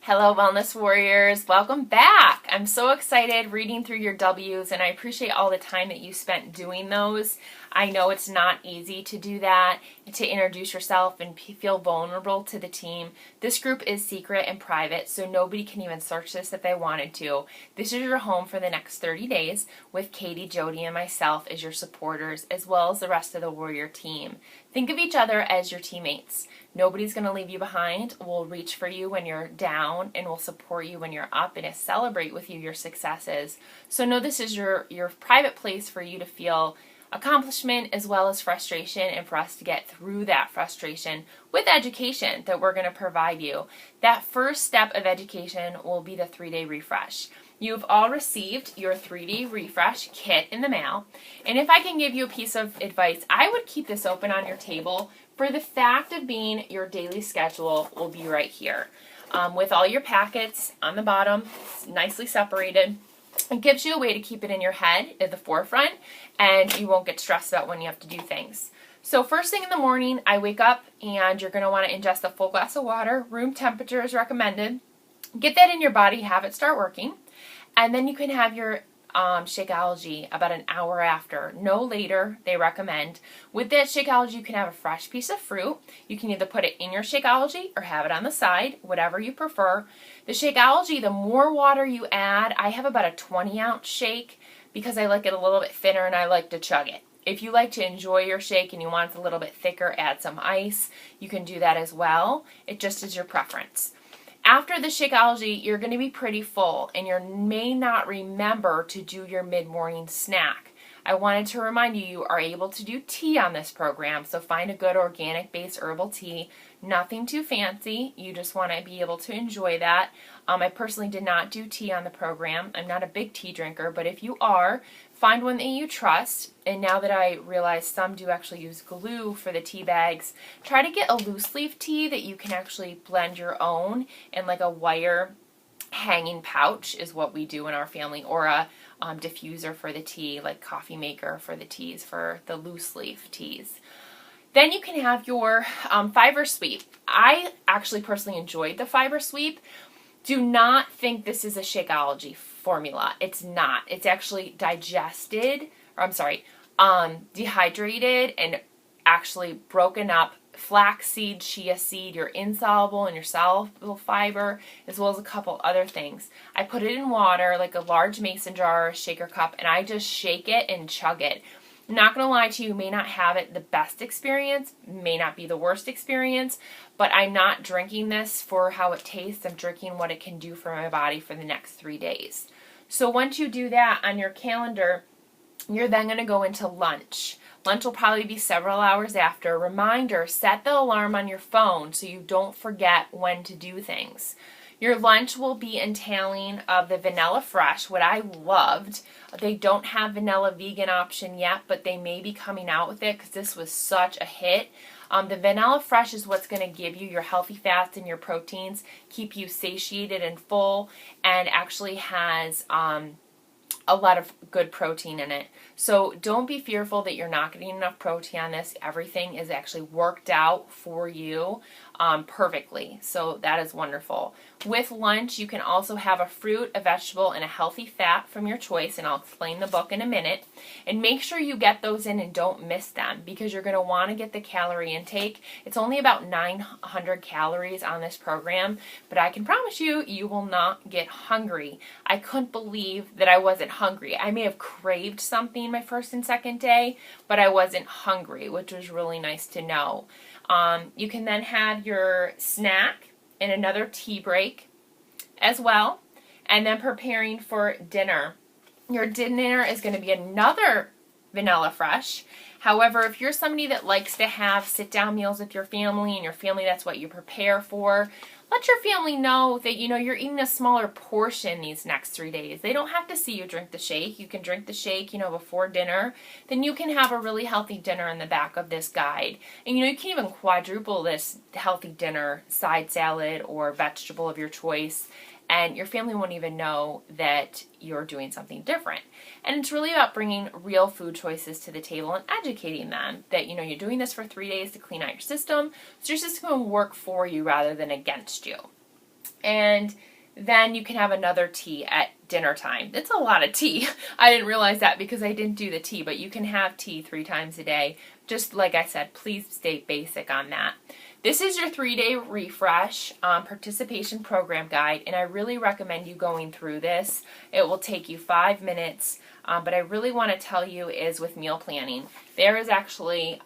Hello, Wellness Warriors. Welcome back. I'm so excited reading through your W's, and I appreciate all the time that you spent doing those. I know it's not easy to do that, to introduce yourself and feel vulnerable to the team. This group is secret and private, so nobody can even search this if they wanted to. This is your home for the next 30 days with Katie, Jody, and myself as your supporters, as well as the rest of the Warrior team. Think of each other as your teammates. Nobody's going to leave you behind. We'll reach for you when you're down, and we'll support you when you're up, and celebrate with you your successes. So know this is your private place for you to feel accomplishment as well as frustration, and for us to get through that frustration with education that we're going to provide you. That first step of education will be the 3-day refresh. You've all received your 3-day refresh kit in the mail, and if I can give you a piece of advice, I would keep this open on your table. For the fact of being, your daily schedule will be right here with all your packets on the bottom, nicely separated. It gives you a way to keep it in your head at the forefront, and you won't get stressed about when you have to do things. So first thing in the morning, I wake up, and you're going to want to ingest a full glass of water. Room temperature is recommended. Get that in your body, have it start working, and then you can have your Shakeology about an hour after, no later, they recommend. With that Shakeology, you can have a fresh piece of fruit. You can either put it in your Shakeology or have it on the side, whatever you prefer. The Shakeology, the more water you add, I have about a 20-ounce shake because I like it a little bit thinner and I like to chug it. If you like to enjoy your shake and you want it a little bit thicker, add some ice. You can do that as well. It just is your preference. After the Shakeology, you're going to be pretty full, and you may not remember to do your mid-morning snack. I wanted to remind you, you are able to do tea on this program, so find a good organic-based herbal tea. Nothing too fancy. You just want to be able to enjoy that. I personally did not do tea on the program. I'm not a big tea drinker, but if you are, find one that you trust. And now that I realize some do actually use glue for the tea bags, try to get a loose leaf tea that you can actually blend your own in like a wire hanging pouch is what we do in our family, or a diffuser for the tea, like coffee maker for the teas, for the loose leaf teas. Then you can have your fiber sweep. I actually personally enjoyed the fiber sweep. Do not think this is a Shakeology formula. It's not. It's actually dehydrated and actually broken up flaxseed, chia seed, your insoluble and your soluble fiber, as well as a couple other things. I put it in water, like a large mason jar or a shaker cup, and I just shake it and chug it. I'm not going to lie to you, may not have it the best experience, may not be the worst experience, but I'm not drinking this for how it tastes. I'm drinking what it can do for my body for the next 3 days. So once you do that on your calendar, you're then going to go into lunch. Lunch will probably be several hours after. Reminder, set the alarm on your phone so you don't forget when to do things. Your lunch will be entailing of the Vanilla Fresh, what I loved. They don't have vanilla vegan option yet, but they may be coming out with it because this was such a hit. The Vanilla Fresh is what's going to give you your healthy fats and your proteins, keep you satiated and full, and actually has a lot of good protein in it. So don't be fearful that you're not getting enough protein on this. Everything is actually worked out for you perfectly. So that is wonderful. With lunch, you can also have a fruit, a vegetable, and a healthy fat from your choice, and I'll explain the book in a minute. And make sure you get those in and don't miss them, because you're going to want to get the calorie intake. It's only about 900 calories on this program, but I can promise you, you will not get hungry. I couldn't believe that I wasn't hungry. I may have craved something my first and second day, but I wasn't hungry, which was really nice to know. You can then have your snack and another tea break as well, and then preparing for dinner. Your dinner is going to be another Vanilla Fresh. However, if you're somebody that likes to have sit-down meals with your family, and your family, that's what you prepare for, let your family know that, you're eating a smaller portion these next 3 days. They don't have to see you drink the shake. You can drink the shake, before dinner. Then you can have a really healthy dinner in the back of this guide. And, you can even quadruple this healthy dinner, side salad or vegetable of your choice, and your family won't even know that you're doing something different. And it's really about bringing real food choices to the table and educating them that, you're doing this for 3 days to clean out your system, so your system will work for you rather than against you. and then you can have another tea at dinner time. It's a lot of tea. I didn't realize that because I didn't do the tea, but you can have tea 3 times a day. Just like I said, please stay basic on that. This is your 3-day refresh participation program guide, and I really recommend you going through this. It will take you 5 minutes, but I really want to tell you is with meal planning. There is actually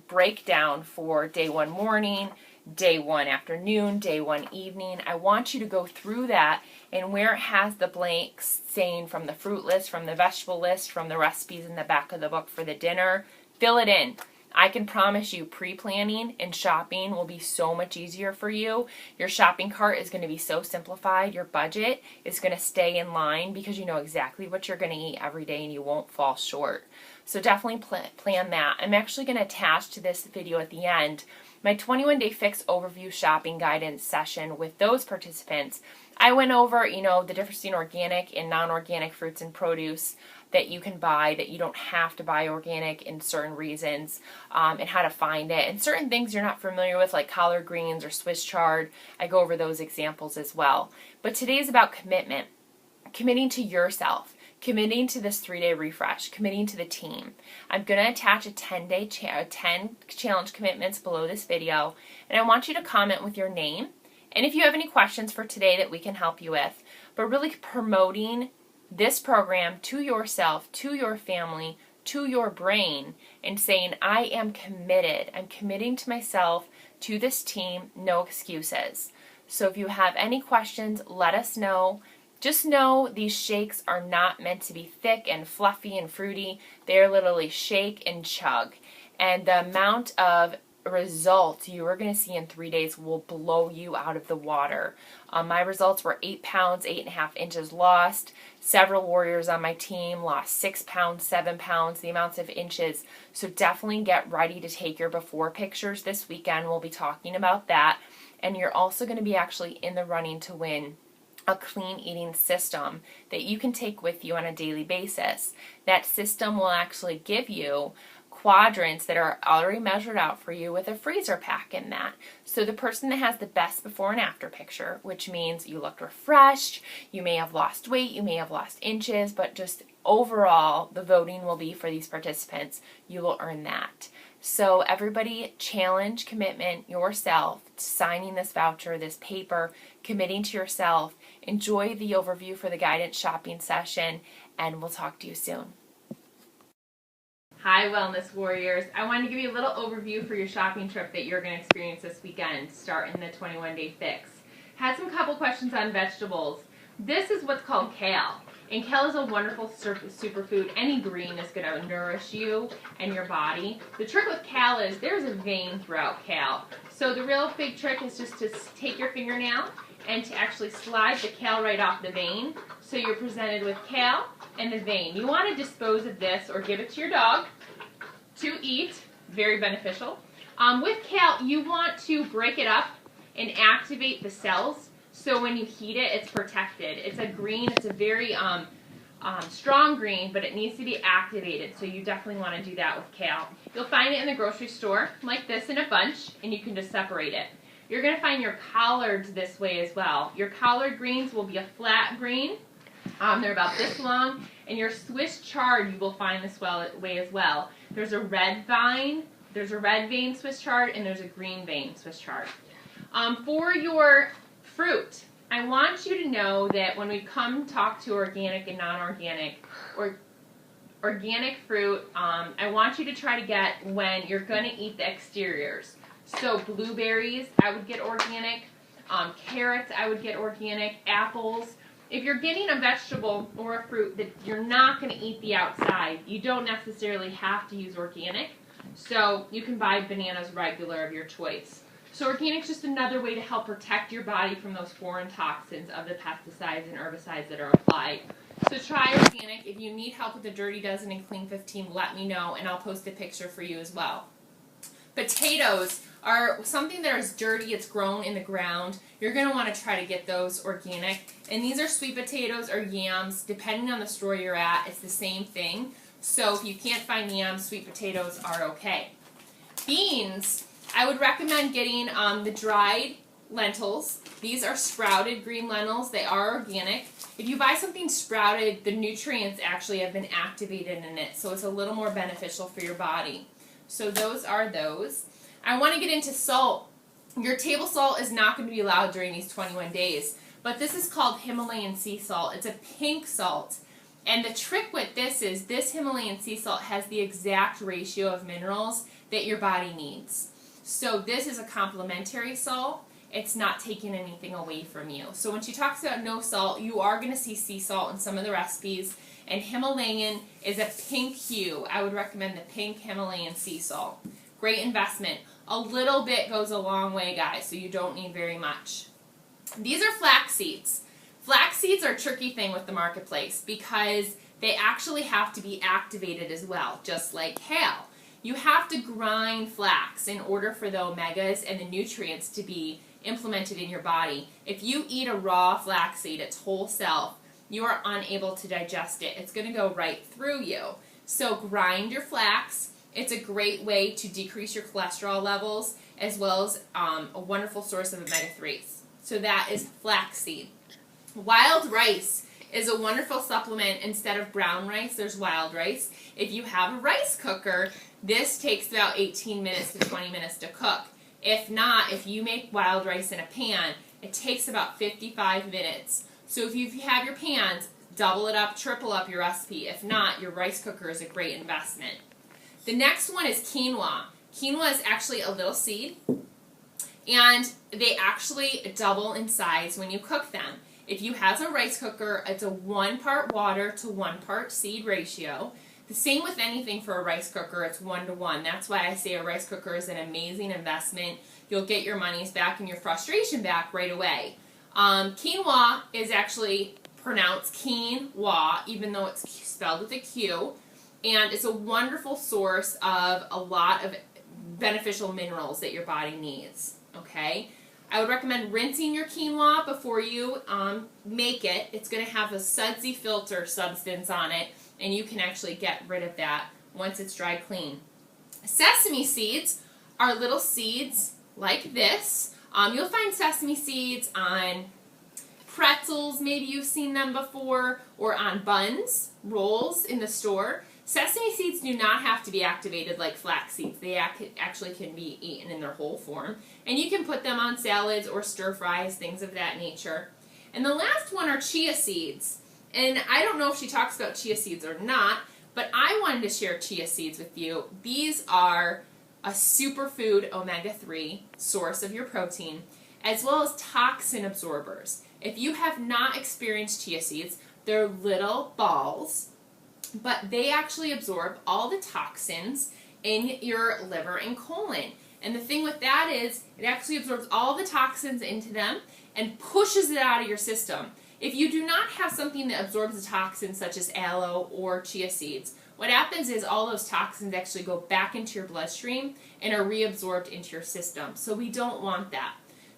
breakdown for day 1 morning, day 1 afternoon, day 1 evening. I want you to go through that, and where it has the blanks saying from the fruit list, from the vegetable list, from the recipes in the back of the book for the dinner, fill it in. I can promise you pre-planning and shopping will be so much easier for you. Your shopping cart is going to be so simplified. Your budget is going to stay in line because you know exactly what you're going to eat every day and you won't fall short. So definitely plan that. I'm actually going to attach to this video at the end my 21-day fix overview shopping guidance session with those participants. I went over, the difference between organic and non-organic fruits and produce that you can buy, that you don't have to buy organic in certain reasons, and how to find it. And certain things you're not familiar with, like collard greens or Swiss chard, I go over those examples as well. But today's about commitment, committing to yourself, committing to this 3-day refresh, committing to the team. I'm going to attach a 10-day 10 challenge commitments below this video, and I want you to comment with your name. And if you have any questions for today that we can help you with, but really promoting this program to yourself, to your family, to your brain, and saying, I am committed. I'm committing to myself, to this team, no excuses. So if you have any questions, let us know. Just know these shakes are not meant to be thick and fluffy and fruity. They're literally shake and chug. And the amount of results you are going to see in 3 days will blow you out of the water. My results were 8 pounds, 8.5 inches lost. Several warriors on my team lost 6 pounds, 7 pounds, the amounts of inches. So definitely get ready to take your before pictures this weekend. We'll be talking about that. And you're also going to be actually in the running to win a clean eating system that you can take with you on a daily basis. That system will actually give you quadrants that are already measured out for you with a freezer pack in that. So the person that has the best before and after picture, which means you looked refreshed, you may have lost weight, you may have lost inches, but just overall the voting will be for these participants. You will earn that. So everybody challenge commitment yourself to signing this voucher, this paper, committing to yourself. Enjoy the overview for the guidance shopping session, and we'll talk to you soon. Hi, Wellness Warriors. I wanted to give you a little overview for your shopping trip that you're going to experience this weekend, starting the 21-day fix. Had some couple questions on vegetables. This is what's called kale. And kale is a wonderful superfood. Any green is going to nourish you and your body. The trick with kale is there's a vein throughout kale. So the real big trick is just to take your fingernail and to actually slide the kale right off the vein. So you're presented with kale and the vein. You want to dispose of this or give it to your dog to eat. Very beneficial. With kale, you want to break it up and activate the cells. So when you heat it, it's protected. It's a green. It's a very strong green, but it needs to be activated. So you definitely want to do that with kale. You'll find it in the grocery store like this in a bunch, and you can just separate it. You're going to find your collards this way as well. Your collard greens will be a flat green. They're about this long. And your Swiss chard you will find this way as well. There's a red vein Swiss chard, and there's a green vein Swiss chard. For your fruit, I want you to know that when we come talk to organic and non-organic, or organic fruit, I want you to try to get when you're going to eat the exteriors. So blueberries, I would get organic. Carrots, I would get organic. Apples. If you're getting a vegetable or a fruit that you're not going to eat the outside, you don't necessarily have to use organic. So you can buy bananas regular of your choice. So organic is just another way to help protect your body from those foreign toxins of the pesticides and herbicides that are applied. So try organic. If you need help with the Dirty Dozen and Clean 15, let me know, and I'll post a picture for you as well. Potatoes are something that is dirty. It's grown in the ground. You're going to want to try to get those organic. And these are sweet potatoes or yams. Depending on the store you're at, it's the same thing. So if you can't find yams, sweet potatoes are okay. Beans, I would recommend getting the dried lentils. These are sprouted green lentils. They are organic. If you buy something sprouted, the nutrients actually have been activated in it, so it's a little more beneficial for your body. So those are those. I want to get into salt. Your table salt is not going to be allowed during these 21 days, but this is called Himalayan sea salt. It's a pink salt. And the trick with this is this Himalayan sea salt has the exact ratio of minerals that your body needs. So this is a complementary salt. It's not taking anything away from you. So when she talks about no salt, you are going to see sea salt in some of the recipes. And Himalayan is a pink hue. I would recommend the pink Himalayan sea salt. Great investment. A little bit goes a long way, guys, so you don't need very much. These are flax seeds. Flax seeds are a tricky thing with the marketplace because they actually have to be activated as well, just like kale. You have to grind flax in order for the omegas and the nutrients to be implemented in your body. If you eat a raw flaxseed, its whole self, you are unable to digest it. It's going to go right through you. So grind your flax. It's a great way to decrease your cholesterol levels as well as a wonderful source of omega-3s. So that is flaxseed. Wild rice is a wonderful supplement. Instead of brown rice, there's wild rice. If you have a rice cooker, this takes about 18 minutes to 20 minutes to cook. If not, if you make wild rice in a pan, it takes about 55 minutes. So if you have your pans, double it up, triple up your recipe. If not, your rice cooker is a great investment. The next one is quinoa. Quinoa is actually a little seed, and they actually double in size when you cook them. If you have a rice cooker, it's a 1 part water to 1 part seed ratio. The same with anything for a rice cooker, it's 1 to 1. That's why I say a rice cooker is an amazing investment. You'll get your monies back and your frustration back right away. Quinoa is actually pronounced quinoa, even though it's spelled with a Q. And it's a wonderful source of a lot of beneficial minerals that your body needs. Okay? I would recommend rinsing your quinoa before you make it. It's going to have a sudsy filter substance on it, and you can actually get rid of that once it's dried clean. Sesame seeds are little seeds like this. You'll find sesame seeds on pretzels, maybe you've seen them before, or on buns, rolls in the store. Sesame seeds do not have to be activated like flax seeds. They actually can be eaten in their whole form. And you can put them on salads or stir fries, things of that nature. And the last one are chia seeds. And I don't know if she talks about chia seeds or not, but I wanted to share chia seeds with you. These are a superfood omega-3 source of your protein, as well as toxin absorbers. If you have not experienced chia seeds, they're little balls, but they actually absorb all the toxins in your liver and colon. And the thing with that is it actually absorbs all the toxins into them and pushes it out of your system. If you do not have something that absorbs the toxins such as aloe or chia seeds, what happens is all those toxins actually go back into your bloodstream and are reabsorbed into your system. So we don't want that.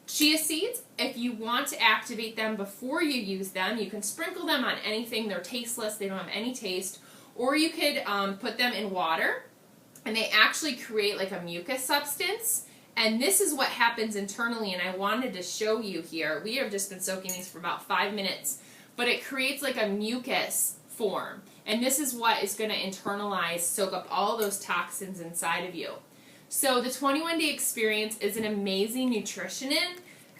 Chia seeds, if you want to activate them before you use them, you can sprinkle them on anything. They're tasteless. They don't have any taste. Or you could put them in water, and they actually create like a mucus substance. And this is what happens internally, and I wanted to show you here. We have just been soaking these for about 5 minutes, but it creates like a mucus form. And this is what is going to internalize, soak up all those toxins inside of you. So the 21-day experience is an amazing nutrition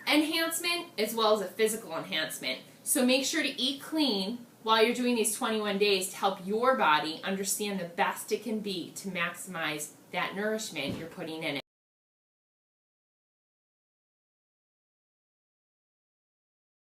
enhancement as well as a physical enhancement. So make sure to eat clean while you're doing these 21 days to help your body understand the best it can be to maximize that nourishment you're putting in it.